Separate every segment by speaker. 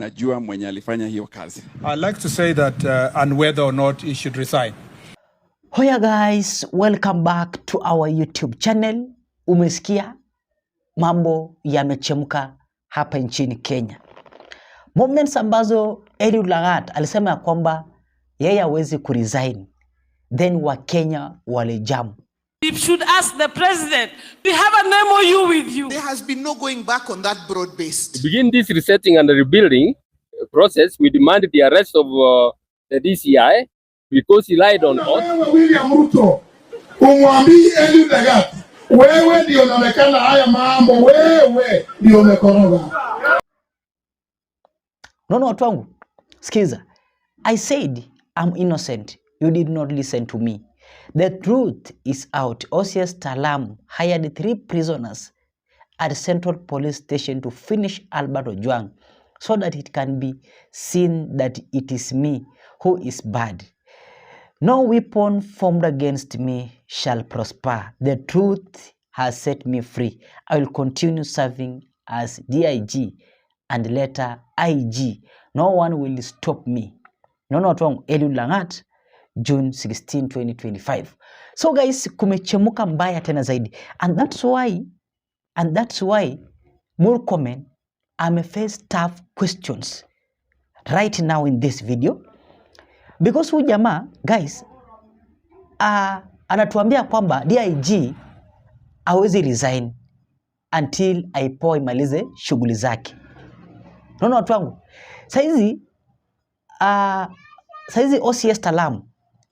Speaker 1: mnajua mwenye alifanya hiyo kazi.
Speaker 2: I'd like to say that and whether or not he should resign.
Speaker 3: Hoya guys, welcome back to our YouTube channel. Umesikia mambo yamechemka hapa nchini Kenya. Moments ambazo Lagat alisema ya kwamba yeye hawezi kuresign, then wa Kenya walijamu.
Speaker 4: You should ask the president. We have an MOU with you.
Speaker 5: There has been no going back on that broad-based.
Speaker 6: To begin this resetting and rebuilding process, we demand the arrest of the DCI because he lied on oath.
Speaker 7: William Ruto, umwambii Lagat, wewe ndio unaonekana haya mambo, wewe ndio umekoroga.
Speaker 3: No, watu wangu, sikiza. I said I'm innocent. You did not listen to me. The truth is out. OCS Talam hired 3 prisoners at Central Police Station to finish Albert Ojwang so that it can be seen that it is me who is bad. No weapon formed against me shall prosper. The truth has set me free. I will continue serving as DIG and later IG. No one will stop me. No, not wrong. Lagat, June 16, 2025. So guys, kumechemuka mbaya tena zaidi. And that's why Murkomen face tough questions right now in this video. Because huyu jamaa, guys, anatuambia kwamba DIG hawezi resign until IPOA imalize shughuli zake. Naona watu wangu. Saizi OCS Talam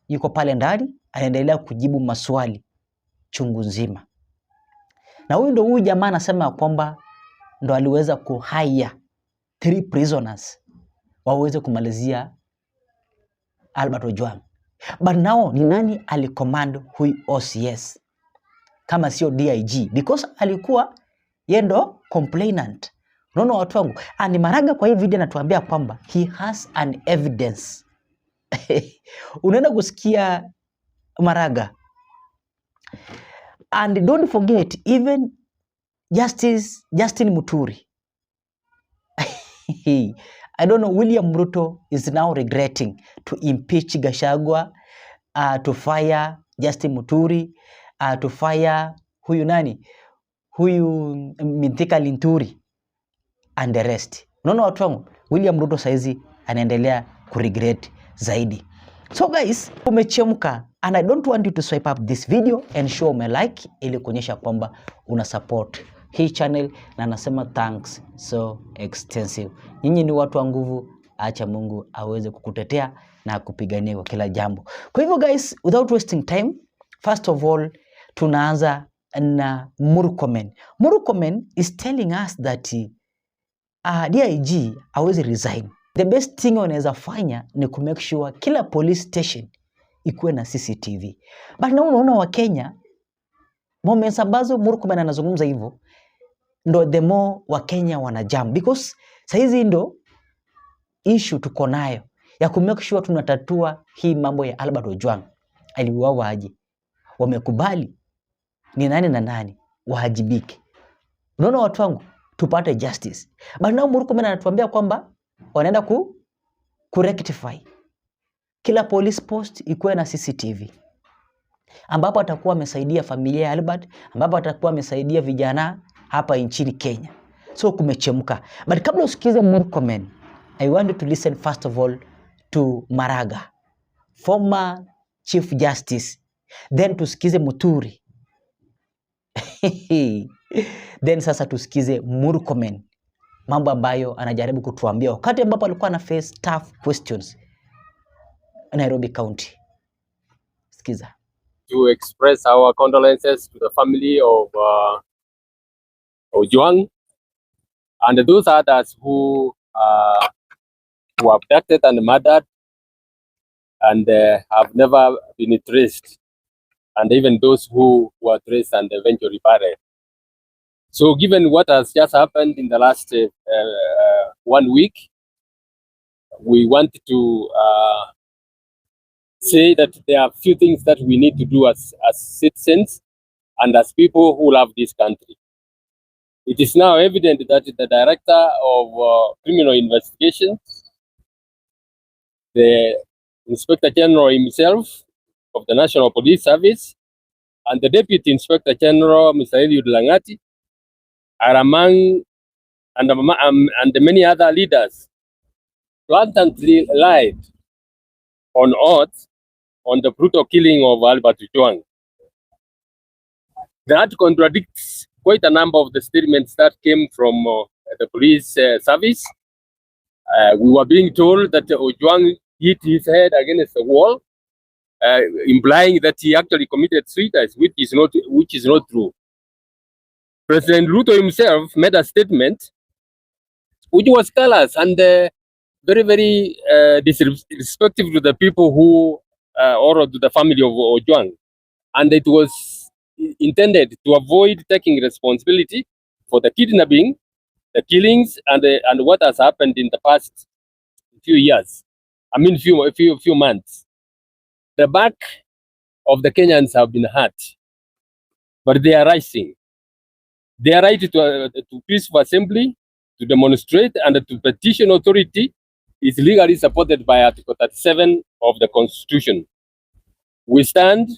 Speaker 3: yuko pale ndani anaendelea kujibu maswali chungu nzima. Na huyu jamaa anasema kwamba ndo aliweza kuhaya 3 prisoners waweze kumalizia Albert Ojwang. But now ni nani alicommand huyu OCS kama sio DIG? Because alikuwa yeye ndo complainant. Unaona watu wangu, ni Maraga kwa hii video anatuambia kwamba he has an evidence. Unaenda kusikia Maraga. And don't forget, even Justin Muturi. I don't know, William Ruto is now regretting to impeach Gachagua, to fire Justin Muturi, to fire huyu nani? Huyu Mithika Linturi and the rest. Unaona watu wangu, William Ruto saizi anaendelea kuregret zaidi. So guys, umechemka and I don't want you to swipe up this video and show me like ili kuonyesha kwamba una support hii channel, na nasema thanks so extensive. Nyinyi ni watu wa nguvu, acha Mungu aweze kukutetea na kupigania kwa kila jambo. Kwa hivyo guys, without wasting time, first of all tunaanza na Murkomen. Murkomen is telling us that DIG hawezi resign. The best thing wanaweza fanya ni ku make sure kila police station ikuwe na CCTV. But na unaona wa Kenya, moments ambazo Murkomen anazungumza hivyo, ndo the more wa Kenya wanajam. Because saizi ndo issue tuko nayo ya ku make sure tunatatua hii mambo ya Albert Ojwang. Aliuawa aje? Wamekubali ni nani na nani wahajibike. Unaona watu wangu, tupate justice. But now Murkomen anatuambia kwamba wanaenda ku rectify kila police post ikuwe na CCTV, ambapo atakuwa amesaidia familia ya Albert, ambapo atakuwa amesaidia vijana hapa nchini Kenya. So kumechemka. But kabla usikize Murkomen, I want you to listen first of all to Maraga, former Chief Justice. Then tusikize Muturi. Then sasa tusikize Murkomen, mambo ambayo anajaribu kutuambia wakati ambapo alikuwa na face tough questions Nairobi County. Sikiza.
Speaker 6: To express our condolences to the family of Ojwang and those others who were abducted and murdered and have never been traced, and even those who were traced and eventually buried. So given what has just happened in the last 1 week, we want to say that there are few things that we need to do as citizens and as people who love this country. It is now evident that the Director of Criminal Investigations, the Inspector General himself of the National Police Service, and the Deputy Inspector General, Mr. Eliud Langati, are among and many other leaders blatantly lied on oath on the brutal killing of Albert Ojwang. That contradicts quite a number of the statements that came from the police service. We were being told that Ojwang hit his head against the wall, implying that he actually committed suicide, which is not true. President Ruto himself made a statement which was callous and very, very disrespectful to the people who, or to the family of Ojwang. And it was intended to avoid taking responsibility for the kidnapping, the killings, and what has happened in the past few years. I mean, few months. The back of the Kenyans have been hurt, but they are rising. Their right to peaceful assembly, to demonstrate, and to petition authority is legally supported by Article 37 of the Constitution. We stand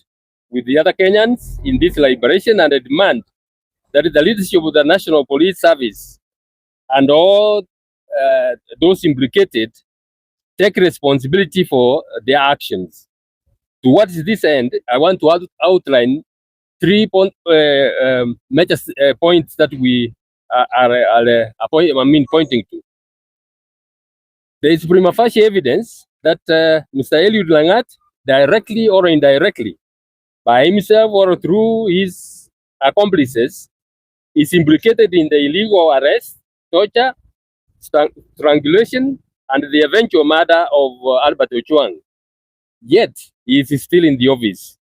Speaker 6: with the other Kenyans in this liberation and demand that the leadership of the National Police Service and all those implicated take responsibility for their actions. Towards this end, I want to outline 3 major points that we are pointing to. There is prima facie evidence that Mr. Eliud Lagat, directly or indirectly, by himself or through his accomplices, is implicated in the illegal arrest, torture, strangulation, and the eventual murder of Albert Ojwang. Yet, he is still in the office.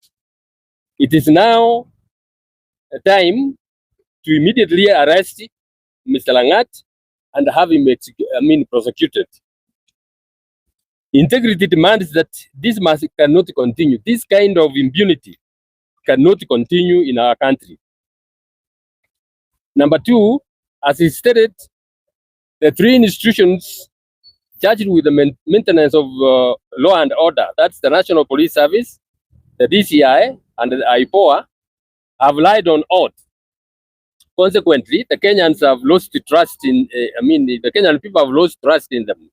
Speaker 6: It is now time to immediately arrest Mr. Lagat and have him prosecuted. Integrity demands that this cannot continue. This kind of impunity cannot continue in our country. Number 2, as he stated, the 3 institutions charged with the maintenance of law and order, that's the National Police Service, the DCI, and the IPOA, have lied on oath. Consequently, the Kenyans have lost trust in, the Kenyan people have lost trust in them.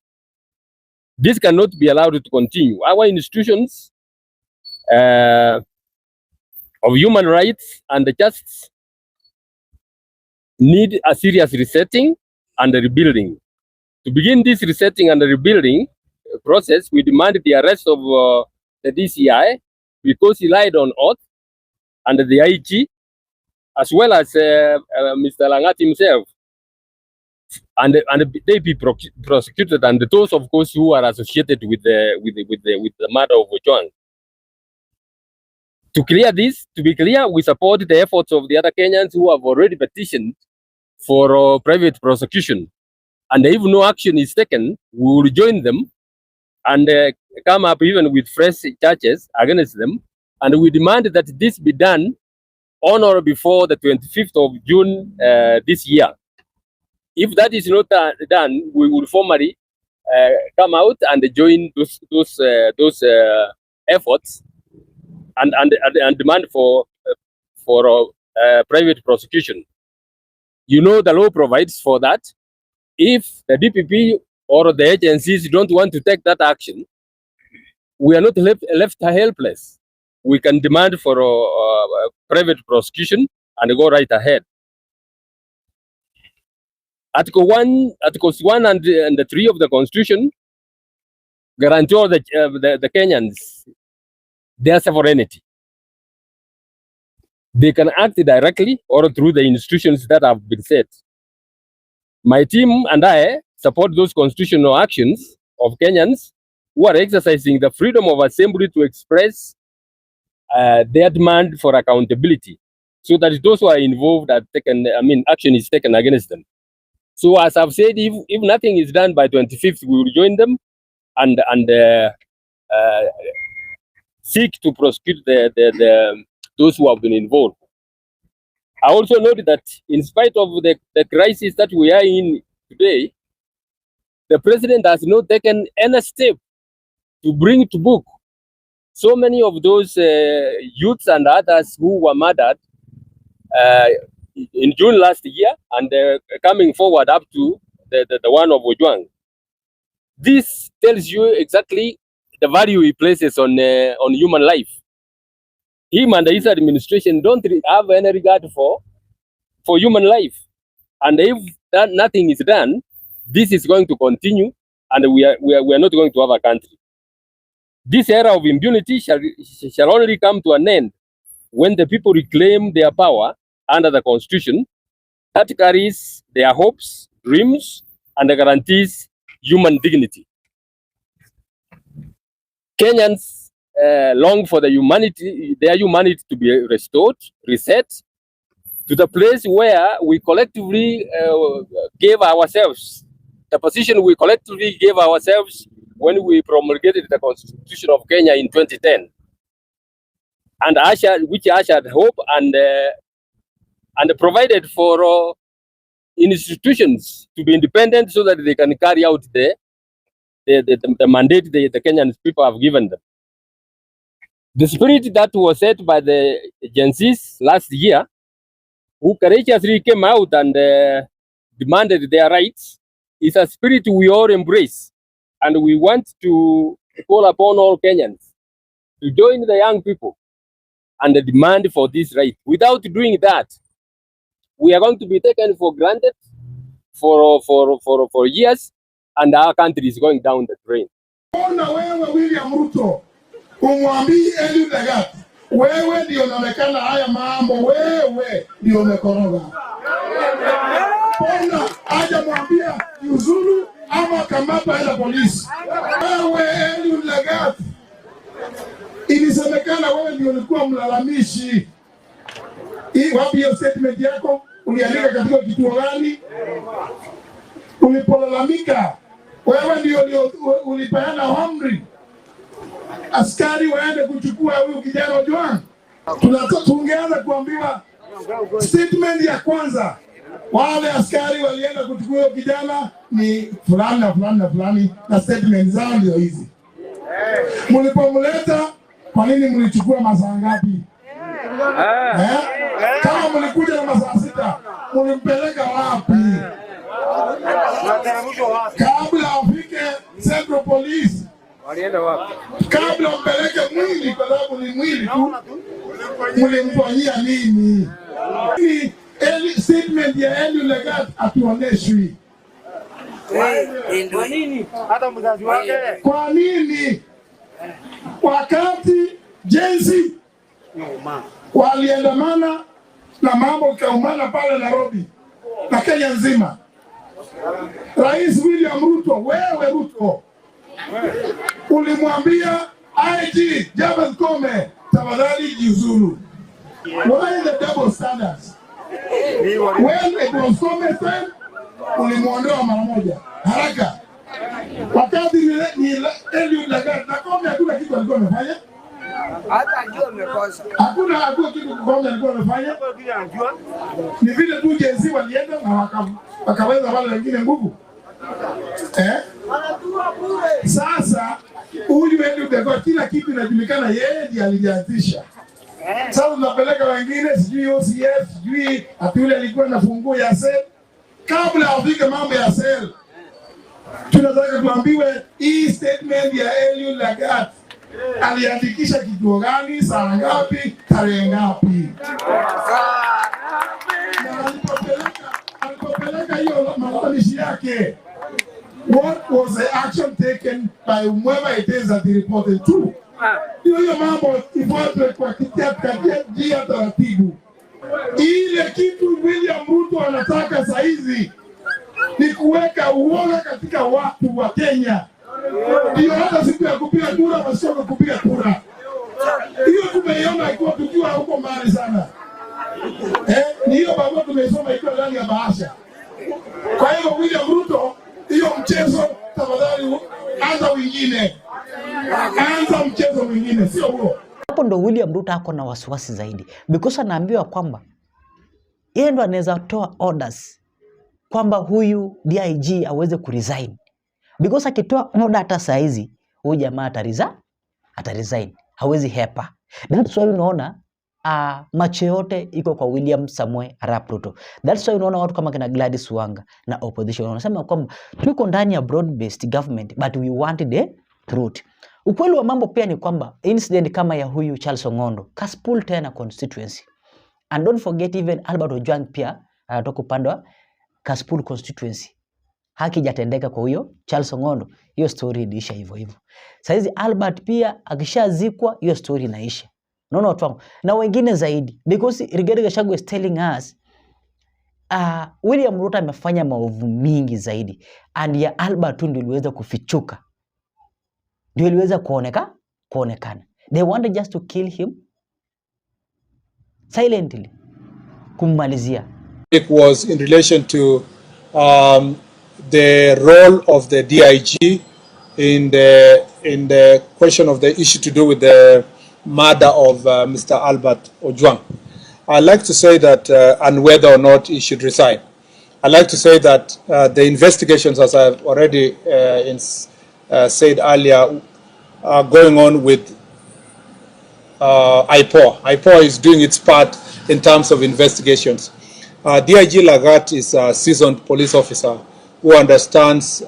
Speaker 6: This cannot be allowed to continue. Our institutions of human rights and justice need a serious resetting and rebuilding. To begin this resetting and rebuilding process, we demand the arrest of the DCI because he lied on oath, and the IG, as well as Mr. Lagat himself, and they be prosecuted, and those, of course, who are associated with the murder of Ojwang. To be clear, we support the efforts of the other Kenyans who have already petitioned for private prosecution. And if no action is taken, we will join them and come up even with fresh charges against them. And we demand that this be done on or before the 25th of June this year. If that is not done, we will formally come out and join those efforts and demand for private prosecution. You know, the law provides for that. If the DPP or the agencies don't want to take that action, we are not left helpless. We can demand for private prosecution and go right ahead. Articles 1 and 3 of the Constitution guarantee the Kenyans their sovereignty. They can act directly or through the institutions that have been set. My team and I support those constitutional actions of Kenyans who are exercising the freedom of assembly to express their demand for accountability, so that those who are involved are taken, action is taken against them. So as I've said, if nothing is done by 25th, we will join them and seek to prosecute those who have been involved. I also note that in spite of the crisis that we are in today, the president has not taken any step to bring to book so many of those youths and others who were murdered in June last year and coming forward up to the one of Ojwang. This tells you exactly the value he places on human life. Him and his administration don't have any regard for human life. And if nothing is done, this is going to continue, and we are not going to have a country. This era of impunity shall only come to an end when the people reclaim their power under the Constitution that carries their hopes, dreams, and guarantees human dignity. Kenyans long for their humanity to be restored, reset, to the place where we collectively gave ourselves, the position we collectively gave ourselves when we promulgated the Constitution of Kenya in 2010, and which ushered hope and provided for institutions to be independent so that they can carry out the mandate the Kenyan people have given them. The spirit that was set by the agencies last year, who courageously came out and demanded their rights, is a spirit we all embrace. And we want to call upon all Kenyans to join the young people and demand for this right. Without doing that, we are going to be taken for granted for years, and our country is going down the drain.
Speaker 7: Ona wewe William Ruto, umwambii Eliud Lagat, wewe ndio unaonekana haya mambo, wewe ndio umekoroga. Ona aje mwambia Yuzulu ama kamata ila polisi. Wewe Eliud Lagat, ilisemekana wewe ndio ulikuwa mlalamishi. Hii wapi hiyo statement yako? Uliandika katika kituo gani? Ulipolalamika, wewe ndio ulipeana amri askari waende kuchukua huyu kijana Ojwang. Tungeanza kuambiwa statement ya kwanza, wale askari walienda kuchukua huyu kijana ni fulani na fulani na fulani, na statement zao ndio hizi. Mlipomleta, kwa nini mlichukua masaa ngapi? Kama mlikuja na masaa 6, mlimpeleka wapi? Kabla afike Central Police, walienda wapi? Kabla mpeleke mwili, kwa sababu ni mwili tu, mlimfanyia nini? Statement ya Eliud Lagat atuoneshwi.
Speaker 8: Kwa nini? Hata mzazi wake.
Speaker 7: Kwa nini? Wakati jensi waliandamana na mambo kaumana pale Nairobi na Kenya nzima, Rais William Ruto, wewe Ruto, ulimwambia IG Jabez Kome, tafadhali jiuzulu. Why the double standards? When it was Kome time, ulimuondoa mara moja haraka. Wakati ni Eliud Lagat na Kome, hakuna kitu alikuwa amefanya.
Speaker 8: Hata ndio amekosa.
Speaker 7: Hakuna kitu Kome alikuwa amefanya. Ni vile tu jenzi walienda na wakaweza wale wengine nguvu. Sasa huyu Eliud Lagat kila kitu inajulikana, yeye ndiye alianzisha. Sasa tunapeleka wengine, sijui OCS, sijui atule alikuwa na funguo ya sel. Kabla afike mambo ya sel, tunataka tuambiwe hii statement ya Eliud Lagat aliandikisha kituo gani, saa ngapi, tarehe ngapi? Na alipopeleka hiyo malalamishi yake, what was the action taken by whoever it is that he reported to? Hiyo mambo ifuatwe kwa njia taratibu. Ile kitu William Ruto anataka saizi ni kuweka uoga katika watu wa Kenya. Ndio hata siku ya kupiga kura wasioka kupiga kura. Hiyo tumeiona ikiwa tukiwa huko mbali sana. Ni hiyo baba tumesoma ikiwa ndani ya bahasha. Kwa hiyo William Ruto, hiyo mchezo tafadhali anza wengine. Anza mchezo mwingine, sio huo.
Speaker 3: Hapo ndo William Ruto ako na wasiwasi zaidi, because anaambiwa kwamba yeye ndo anaweza toa orders kwamba huyu DIG aweze kuresign. Because akitoa order hata saa hizi huyu jamaa ataresign. Hawezi hepa. That's why unaona macho yote iko kwa William Samoei Arap Ruto. That's why unaona watu kama kina Gladys Wanga na opposition wanasema kwamba tuko ndani ya broad based government but we want the truth. Ukweli wa mambo pia ni kwamba incident kama ya huyu Charles Ong'ondo kaspool tena constituency. And don't forget even Albert Ojwang pia anatoka upande wa kaspool constituency. Haki jatendeka kwa huyo Charles Ong'ondo, hiyo story iliisha hivyo hivyo. Saizi Albert pia akishazikwa hiyo story inaisha. Unaona watu wangu. Na wengine zaidi because Rigathi Gachagua is telling us William Ruto amefanya maovu mingi zaidi and ya Albert tu ndio iliweza kufichuka. Ndio iliweza kuonekana. They wanted just to kill him silently. Kummalizia.
Speaker 2: It was in relation to the role of the DIG in the question of the issue to do with the murder of Mr. Albert Ojwang. I'd like to say that, and whether or not he should resign. I'd like to say that the investigations, as I've already said earlier, are going on with IPOA. IPOA is doing its part in terms of investigations. DIG Lagat is a seasoned police officer who understands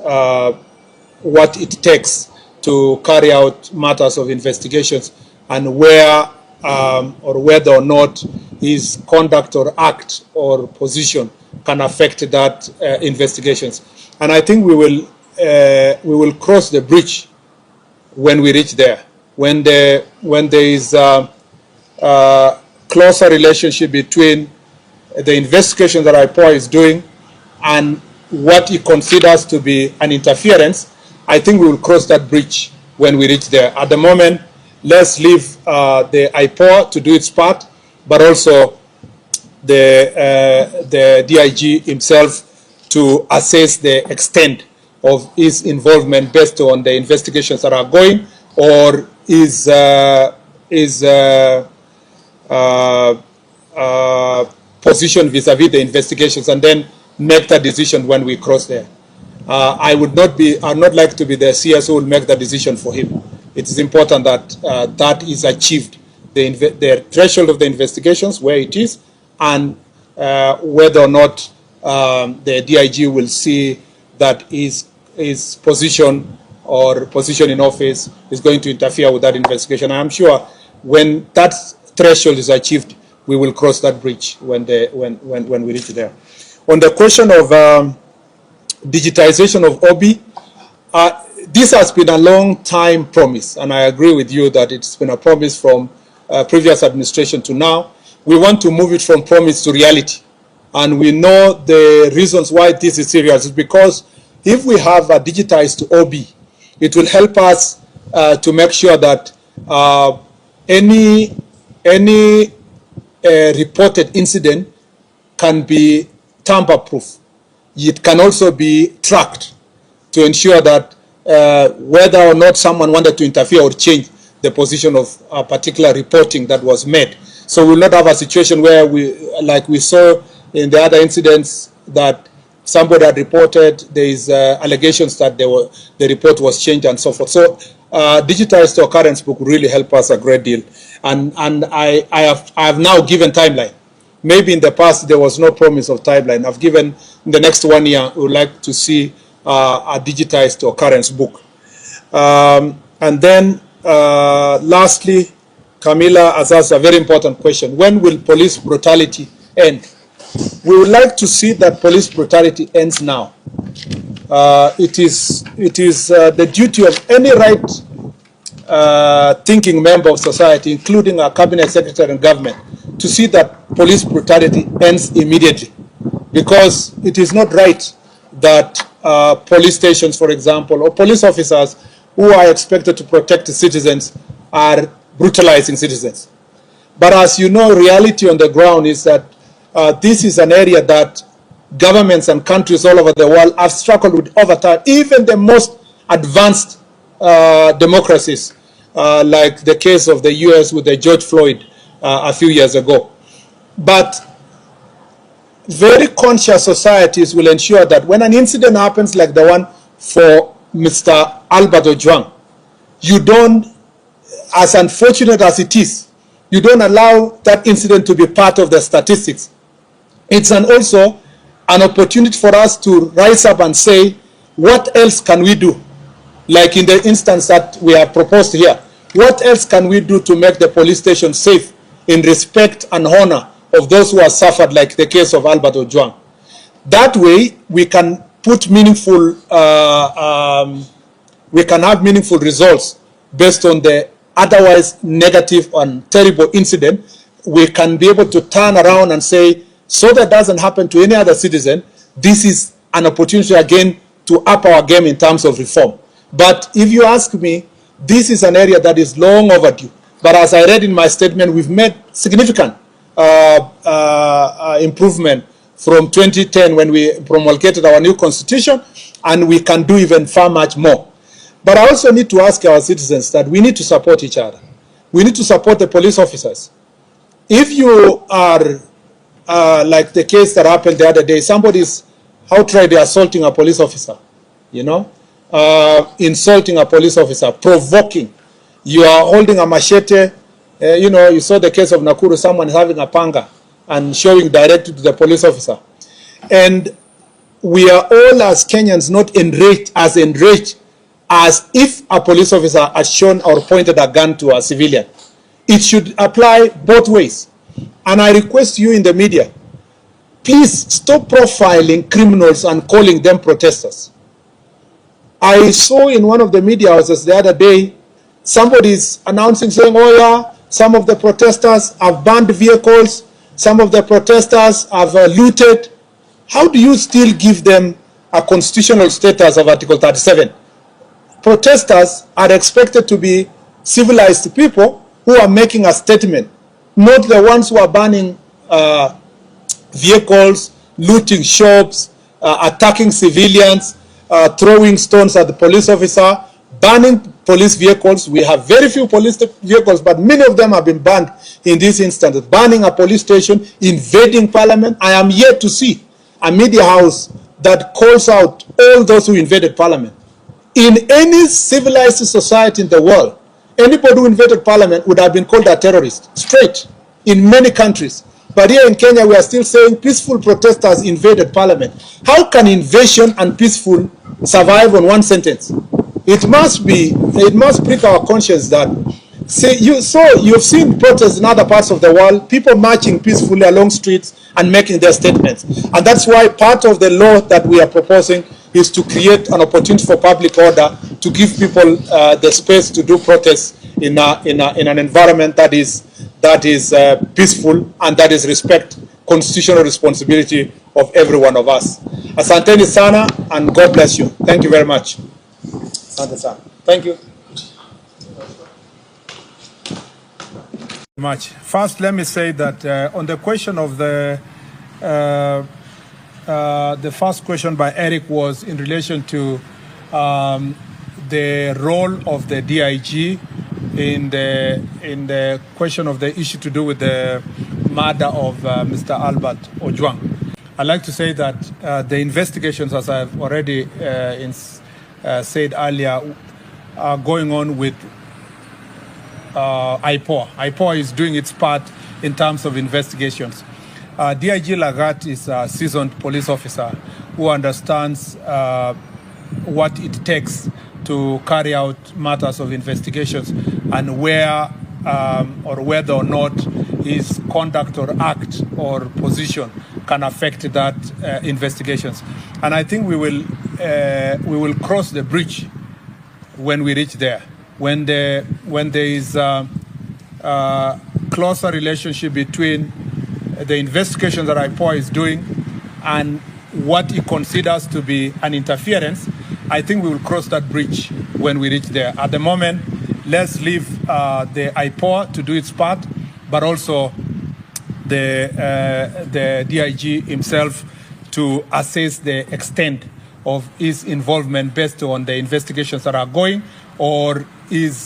Speaker 2: what it takes to carry out matters of investigations and where or whether or not his conduct or act or position can affect that investigations. And I think we will cross the bridge when we reach there. When there is a closer relationship between the investigation that IPOA is doing and what he considers to be an interference, I think we will cross that bridge when we reach there. At the moment, let's leave the IPOA to do its part, but also the DIG himself to assess the extent of his involvement based on the investigations that are going, or his position vis-a-vis the investigations, and then make that decision when we cross there. I would not like to be the CS who will make the decision for him. It is important that that is achieved, the threshold of the investigations, where it is, and whether or not the DIG will see that his position or position in office is going to interfere with that investigation. I'm sure when that threshold is achieved, we will cross that bridge when we reach there. On the question of digitization of OB, this has been a long time promise, and I agree with you that it's been a promise from previous administration to now. We want to move it from promise to reality, and we know the reasons why this is serious. Is because if we have a digitized OB, it will help us to make sure that any reported incident can be tamper-proof. It can also be tracked to ensure that whether or not someone wanted to interfere or change the position of a particular reporting that was made. So we'll not have a situation where like we saw in the other incidents, that somebody had reported, there is allegations that the report was changed and so forth. So digitized occurrence book will really help us a great deal. And I have now given timeline. Maybe in the past there was no promise of timeline. I've given in the next 1 year, we would like to see a digitized occurrence book. And then lastly, Camilla has asked a very important question. When will police brutality end? We would like to see that police brutality ends now. It is the duty of any right-thinking member of society, including our cabinet secretary and government, to see that police brutality ends immediately. Because it is not right that police stations, for example, or police officers who are expected to protect the citizens are brutalizing citizens. But as you know, reality on the ground is that this is an area that governments and countries all over the world have struggled with over time. Even the most advanced democracies, like the case of the US with the George Floyd a few years ago. But very conscious societies will ensure that when an incident happens like the one for Mr. Albert Ojwang, you don't, as unfortunate as it is, you don't allow that incident to be part of the statistics. It's also an opportunity for us to rise up and say, what else can we do? Like in the instance that we have proposed here, what else can we do to make the police station safe in respect and honor of those who have suffered, like the case of Albert Ojwang? That way, we can put meaningful, we can have meaningful results based on the otherwise negative and terrible incident. We can be able to turn around and say, so that doesn't happen to any other citizen, this is an opportunity again to up our game in terms of reform. But if you ask me, this is an area that is long overdue. But as I read in my statement, we've made significant improvement from 2010 when we promulgated our new constitution, and we can do even far much more. But I also need to ask our citizens that we need to support each other. We need to support the police officers. If you are, like the case that happened the other day, somebody's outrightly assaulting a police officer, you know, insulting a police officer, provoking. You are holding a machete. You know, you saw the case of Nakuru, someone having a panga and showing directly to the police officer. And we are all as Kenyans not enraged as if a police officer has shown or pointed a gun to a civilian. It should apply both ways. And I request you in the media, please stop profiling criminals and calling them protesters. I saw in one of the media houses the other day, somebody's announcing, saying, oh yeah, some of the protesters have burned vehicles, some of the protesters have looted. How do you still give them a constitutional status of Article 37? Protesters are expected to be civilized people who are making a statement, not the ones who are burning vehicles, looting shops, attacking civilians, throwing stones at the police officer, burning police vehicles. We have very few police vehicles, but many of them have been burned in this instance. Burning a police station, invading parliament. I am yet to see a media house that calls out all those who invaded parliament. In any civilized society in the world, anybody who invaded parliament would have been called a terrorist, straight, in many countries. But here in Kenya, we are still saying peaceful protesters invaded parliament. How can invasion and peaceful survive on one sentence? It must prick our conscience that, you've seen protests in other parts of the world, people marching peacefully along streets and making their statements. And that's why part of the law that we are proposing is to create an opportunity for public order, to give people the space to do protests in an environment that is peaceful and that is respect constitutional responsibility of every one of us. Asanteni sana, and God bless you. Thank you very much. Asante sana. Thank you.
Speaker 9: Much. First, let me say that on the question of the first question by Eric was in relation to the role of the DIG in the question of the issue to do with the murder of Mr. Albert Ojwang. I'd like to say that the investigations, as I've already said earlier, are going on with IPOA. IPOA is doing its part in terms of investigations. DIG Lagat is a seasoned police officer who understands what it takes to carry out matters of investigations and where or whether or not his conduct or act or position can affect that investigations. And I think we will cross the bridge when we reach there. When there is a closer relationship between the investigations that IPOA is doing and what he considers to be an interference, I think we will cross that bridge when we reach there. At the moment, let's leave the IPOA to do its part, but also the DIG himself to assess the extent of his involvement based on the investigations that are going, or his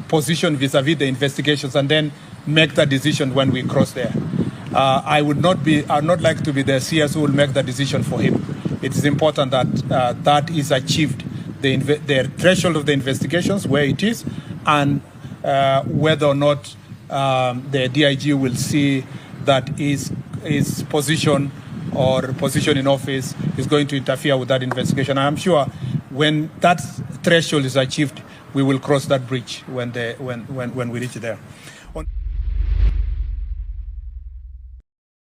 Speaker 9: position vis-a-vis the investigations, and then make the decision when we cross there. I would not like to be the CS who will make the decision for him. It is important that that is achieved, the threshold of the investigations, where it is, and whether or not the DIG will see that his position or position in office is going to interfere with that investigation. I'm sure when that threshold is achieved, we will cross that bridge when we reach there.